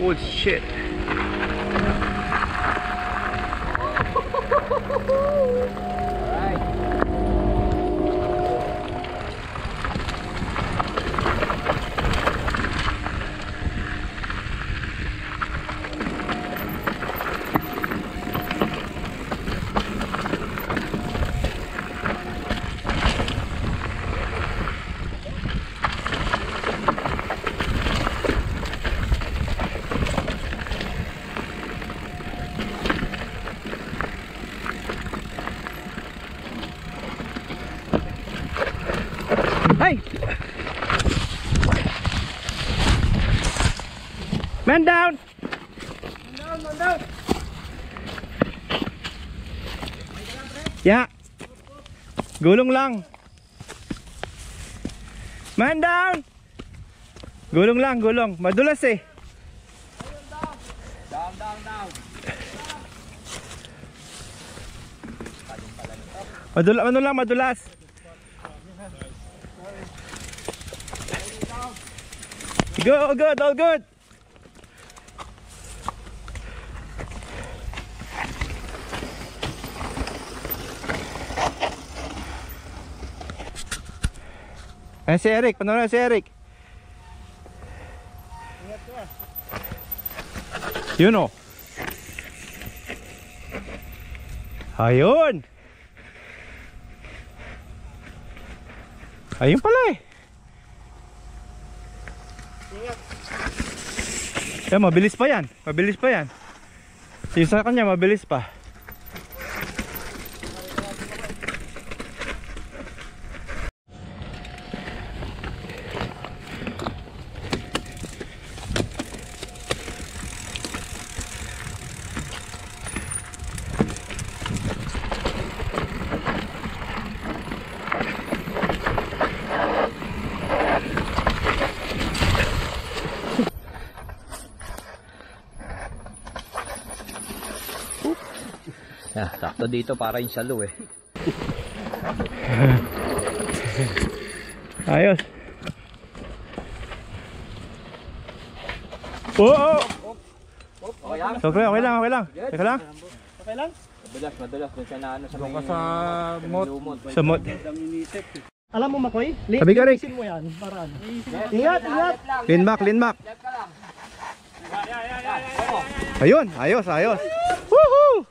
Oh shit. Hey! Man down! Man down! Yeah. Gulong lang. Man down! Gulong lang, gulong. Madulas eh. Down. Madulas. Go, good, all good. Ayan si Eric, panonood si Eric. Yun o. Ayun. Ayun pala eh. Yeah, mabilis pa yan. Yung sa kanya mabilis pa. Yeah, sakto dito para yung salo eh. Ayos. Oh! Okay lang. Teka lang. Okay lang? Madulas dun siya na ano sa may lumot. Sa mod. Alam mo Makoy? Sabi ka, Rick. Linisin mo yan para ano. Ingat. Lean back. Ayun, ayos. Woohoo!